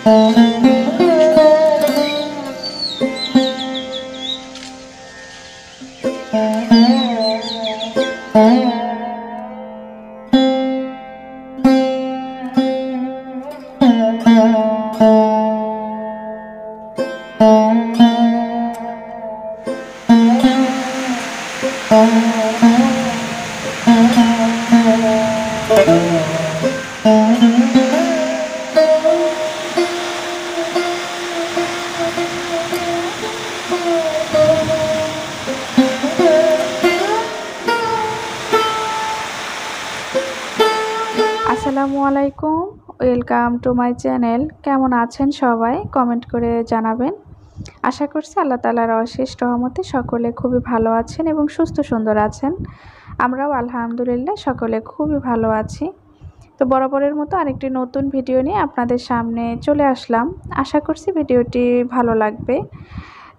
আসসালামু আলাইকুম, welcome to my channel. কেমন আছেন সবাই? কমেন্ট করে জানাবেন। আশা করছি আল্লাহ তাআলার অশেষ রহমতে সকলে খুবই ভালো আছেন এবং সুস্থ সুন্দর আছেন। আমরাও আলহামদুলিল্লাহ সকলে খুবই ভালো আছি। তো বরাবরের মতো আরেকটি নতুন ভিডিও নিয়ে আপনাদের সামনে চলে আসলাম। আশা করছি ভিডিওটি ভালো লাগবে।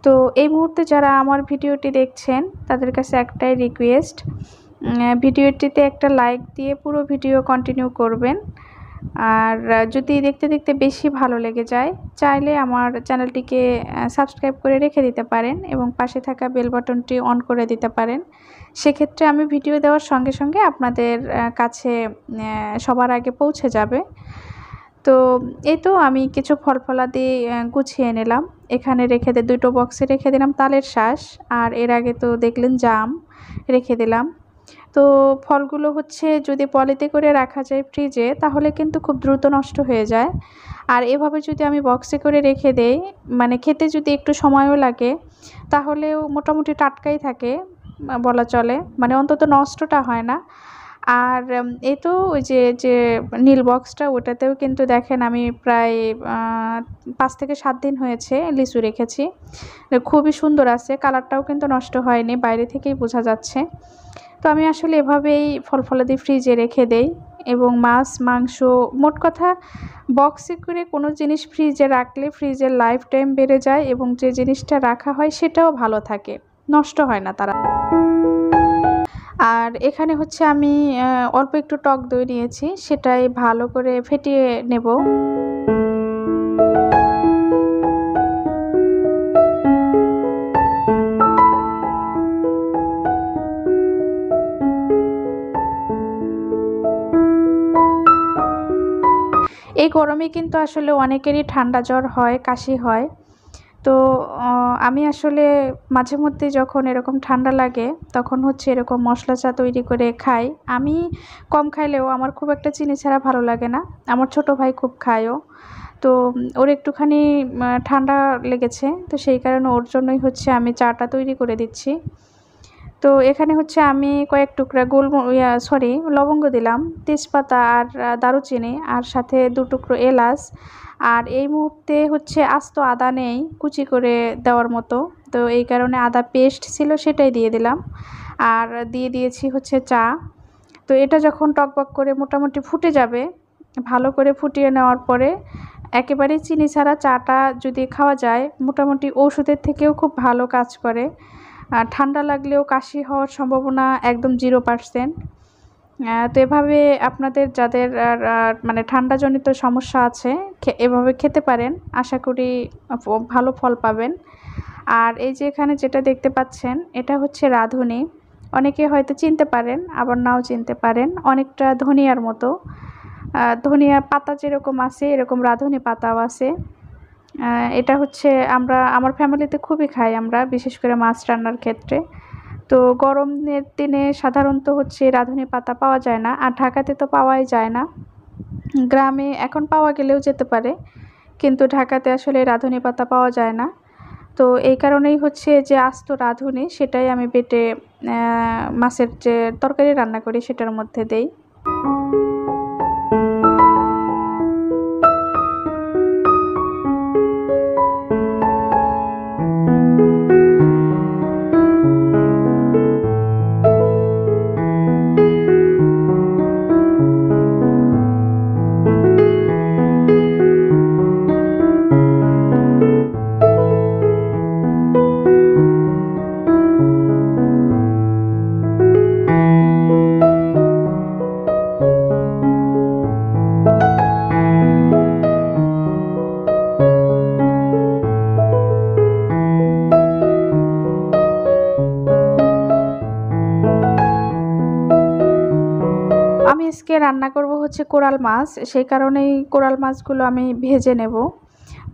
তো এই মুহূর্তে যারা আমার ভিডিওটি দেখছেন তাদের কাছে একটাই রিকোয়েস্ট, ভিডিওটিতে একটা লাইক দিয়ে পুরো ভিডিও কন্টিনিউ করবেন। আর যদি দেখতে দেখতে বেশি ভালো লেগে যায়, চাইলে আমার চ্যানেলটিকে সাবস্ক্রাইব করে রেখে দিতে পারেন এবং পাশে থাকা বেল বাটনটি অন করে দিতে পারেন। সেক্ষেত্রে আমি ভিডিও দেওয়ার সঙ্গে সঙ্গে আপনাদের কাছে সবার আগে পৌঁছে যাবে। তো এই তো আমি কিছু ফলফলাদি গুছিয়ে নিলাম। এখানে রেখে দুটো বক্সে রেখে দিলাম তালের শাঁস, আর এর আগে তো দেখলেন জাম রেখে দিলাম। তো ফলগুলো হচ্ছে যদি পলিতে করে রাখা যায় ফ্রিজে, তাহলে কিন্তু খুব দ্রুত নষ্ট হয়ে যায়। আর এভাবে যদি আমি বক্সে করে রেখে দেই, মানে খেতে যদি একটু সময়ও লাগে, তাহলেও মোটামুটি টাটকাই থাকে বলা চলে, মানে অন্তত নষ্টটা হয় না। আর এই তো ওই যে নীল বক্সটা, ওটাতেও কিন্তু দেখেন আমি প্রায় 5 থেকে 7 দিন হয়েছে লিচু রেখেছি। খুবই সুন্দর আছে, কালারটাও কিন্তু নষ্ট হয়নি, বাইরে থেকেই বোঝা যাচ্ছে। তো আমি আসলে এভাবেই ফলফলাদি ফ্রিজে রেখে দেই। এবং মাছ মাংস, মোট কথা বক্সে করে কোনো জিনিস ফ্রিজে রাখলে ফ্রিজের লাইফ টাইম বেড়ে যায় এবং যে জিনিসটা রাখা হয় সেটাও ভালো থাকে, নষ্ট হয় না তারা। আর এখানে হচ্ছে আমি অল্প একটু টক দই নিয়েছি, সেটাই ভালো করে ফেটিয়ে নেব। এই গরমে কিন্তু আসলে অনেকেরই ঠান্ডা জ্বর হয়, কাশি হয়। তো আমি আসলে মাঝে মধ্যে যখন এরকম ঠান্ডা লাগে, তখন হচ্ছে এরকম মশলা চা তৈরি করে খাই। আমি কম খাইলেও আমার খুব একটা চিনি ছাড়া ভালো লাগে না। আমার ছোট ভাই খুব খায়ও। তো ওর একটুখানি ঠান্ডা লেগেছে, তো সেই কারণে ওর জন্যই হচ্ছে আমি চাটা তৈরি করে দিচ্ছি। তো এখানে হচ্ছে আমি কয়েক টুকরা লবঙ্গ দিলাম, তেজপাতা আর দারুচিনি, আর সাথে 2 টুকরো এলাচ। আর এই মুহূর্তে হচ্ছে আস্ত আদা নেই কুচি করে দেওয়ার মতো, তো এই কারণে আদা পেস্ট ছিল সেটাই দিয়ে দিলাম। আর দিয়ে দিয়েছি হচ্ছে চা। তো এটা যখন টকবক করে মোটামুটি ফুটে যাবে, ভালো করে ফুটিয়ে নেওয়ার পরে একেবারেই চিনি ছাড়া চাটা যদি খাওয়া যায়, মোটামুটি ওষুধের থেকেও খুব ভালো কাজ করে। ঠান্ডা লাগলেও কাশি হওয়ার সম্ভাবনা একদম 0%। তো এভাবে আপনাদের যাদের মানে ঠান্ডাজনিত সমস্যা আছে, এভাবে খেতে পারেন। আশা করি ভালো ফল পাবেন। আর এই যে এখানে যেটা দেখতে পাচ্ছেন, এটা হচ্ছে রাঁধুনি। অনেকে হয়তো চিনতে পারেন, আবার নাও চিনতে পারেন। অনেকটা ধনিয়ার মতো, ধনিয়া পাতা যেরকম আছে এরকম রাঁধুনি পাতাও আছে। এটা হচ্ছে আমার ফ্যামিলিতে খুবই খাই আমরা, বিশেষ করে মাছ রান্নার ক্ষেত্রে। তো গরমের দিনে সাধারণত হচ্ছে রাঁধুনি পাতা পাওয়া যায় না, আর ঢাকাতে তো পাওয়াই যায় না। গ্রামে এখন পাওয়া গেলেও যেতে পারে, কিন্তু ঢাকাতে আসলে রাঁধুনি পাতা পাওয়া যায় না। তো এই কারণেই হচ্ছে যে আস্ত রাঁধুনি, সেটাই আমি বেটে মাছের যে তরকারি রান্না করি সেটার মধ্যে দেই। করব হচ্ছে কোরাল মাছ, সেই কারণেই কোরাল মাছগুলো আমি ভেজে নেব।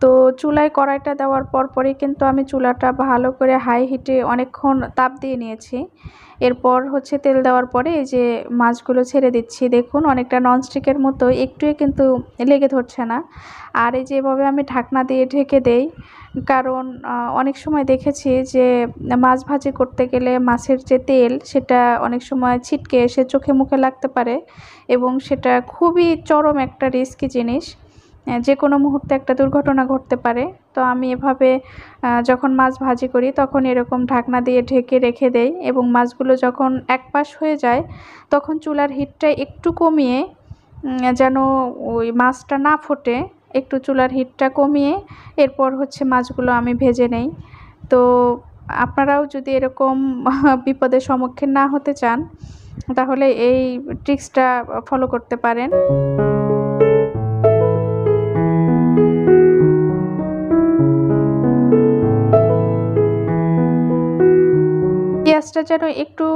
তো চুলায় কড়াইটা দেওয়ার পরপরই কিন্তু আমি চুলাটা ভালো করে হাই হিটে অনেকক্ষণ তাপ দিয়ে নিয়েছি। এরপর হচ্ছে তেল দেওয়ার পরে এই যে মাছগুলো ছেড়ে দিচ্ছি, দেখুন অনেকটা ননস্টিকের মতো, একটুই কিন্তু লেগে ধরছে না। আর এই যে এভাবে আমি ঢাকনা দিয়ে ঢেকে দেই, কারণ অনেক সময় দেখেছি যে মাছ ভাজি করতে গেলে মাছের যে তেল সেটা অনেক সময় ছিটকে এসে চোখে মুখে লাগতে পারে, এবং সেটা খুবই চরম একটা রিস্কি জিনিস, যে কোনো মুহূর্তে একটা দুর্ঘটনা ঘটতে পারে। তো আমি এভাবে যখন মাছ ভাজি করি তখন এরকম ঢাকনা দিয়ে ঢেকে রেখে দেই, এবং মাছগুলো যখন এক পাশ হয়ে যায় তখন চুলার হিটটা একটু কমিয়ে, যেন ওই মাছটা না ফোটে, একটু চুলার হিটটা কমিয়ে এরপর হচ্ছে মাছগুলো আমি ভেজে নেই। তো আপনারাও যদি এরকম বিপদের সম্মুখীন না হতে চান তাহলে এই ট্রিক্সটা ফলো করতে পারেন। পেঁয়াজটা যেন একটু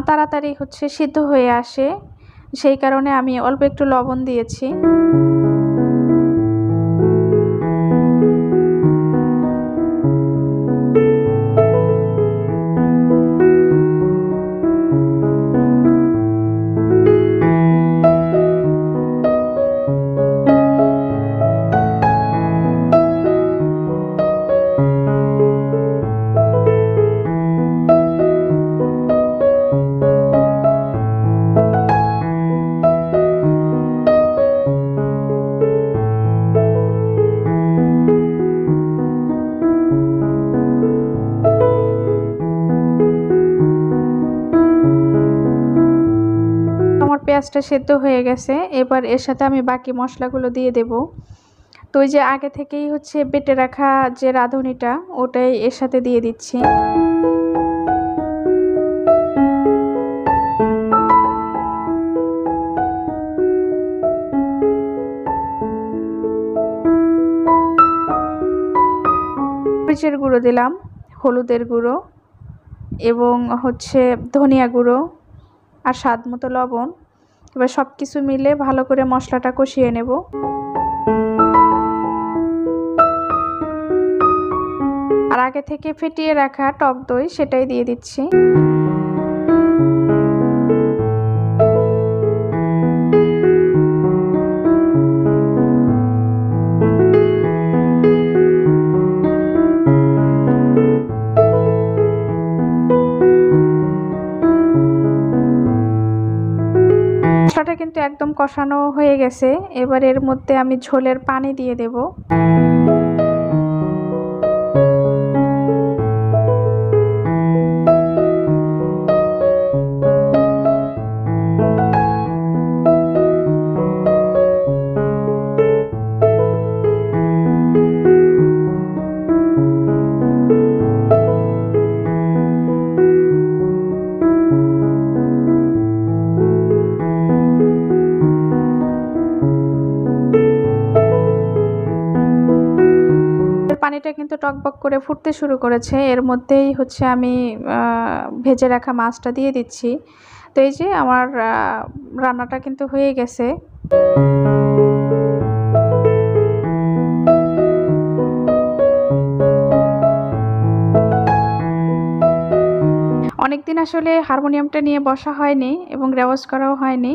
তাড়াতাড়ি হচ্ছে সিদ্ধ হয়ে আসে, সেই কারণে আমি অল্প একটু লবণ দিয়েছি। পেঁয়াজটা সেদ্ধ হয়ে গেছে, এবার এর সাথে আমি বাকি মশলাগুলো দিয়ে দেব। তো ওই যে আগে থেকেই হচ্ছে বেটে রাখা যে রাঁধুনিটা ওটাই এর সাথে দিয়ে দিচ্ছি। মরিচের গুঁড়ো দিলাম, হলুদের গুঁড়ো, এবং হচ্ছে ধনিয়া গুঁড়ো, আর স্বাদ মতো লবণ। এবার সব কিছু মিলে ভালো করে মশলাটা কষিয়ে নেব। আর আগে থেকে ফেটিয়ে রাখা টক দই সেটাই দিয়ে দিচ্ছি। মশলাটা কিন্তু একদম কষানো হয়ে গেছে, এবার এর মধ্যে আমি ঝোলের পানি দিয়ে দেব। পানিটা কিন্তু টকবক করে ফুটতে শুরু করেছে, এর মধ্যেই হচ্ছে আমি ভেজে রাখা মাছটা দিয়ে দিচ্ছি। তো এই যে আমার রান্নাটা কিন্তু হয়ে গেছে। অনেকদিন আসলে হারমোনিয়ামটা নিয়ে বসা হয়নি এবং রেওয়াজ করাও হয়নি।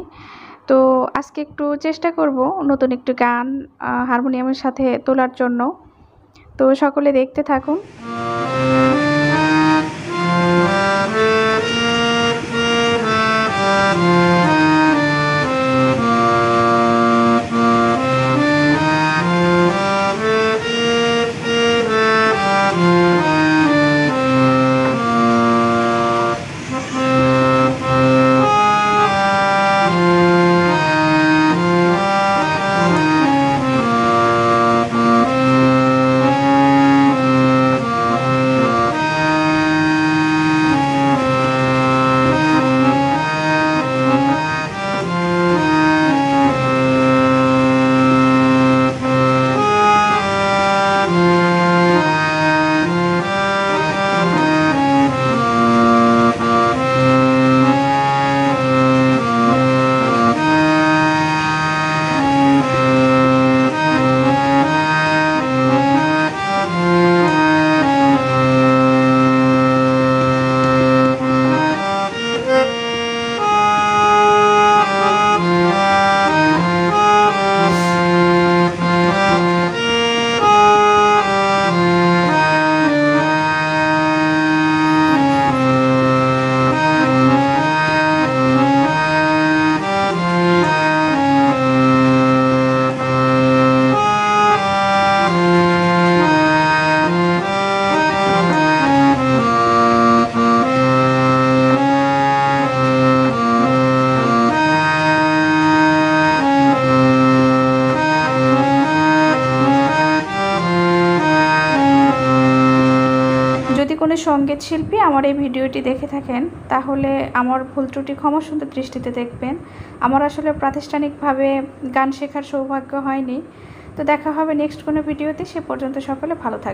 তো আজকে একটু চেষ্টা করব নতুন একটু গান হারমোনিয়ামের সাথে তোলার জন্য। তো সকলে দেখতে থাকুন। কোনো সঙ্গীত শিল্পী আমার এই ভিডিওটি দেখে থাকেন তাহলে আমার ভুল ত্রুটি ক্ষমা সুন্দর দৃষ্টিতে দেখবেন। আমার আসলে প্রাতিষ্ঠানিকভাবে গান শেখার সৌভাগ্য হয়নি। তো দেখা হবে নেক্সট কোনো ভিডিওতে। সে পর্যন্ত সকলে ভালো থাকবেন।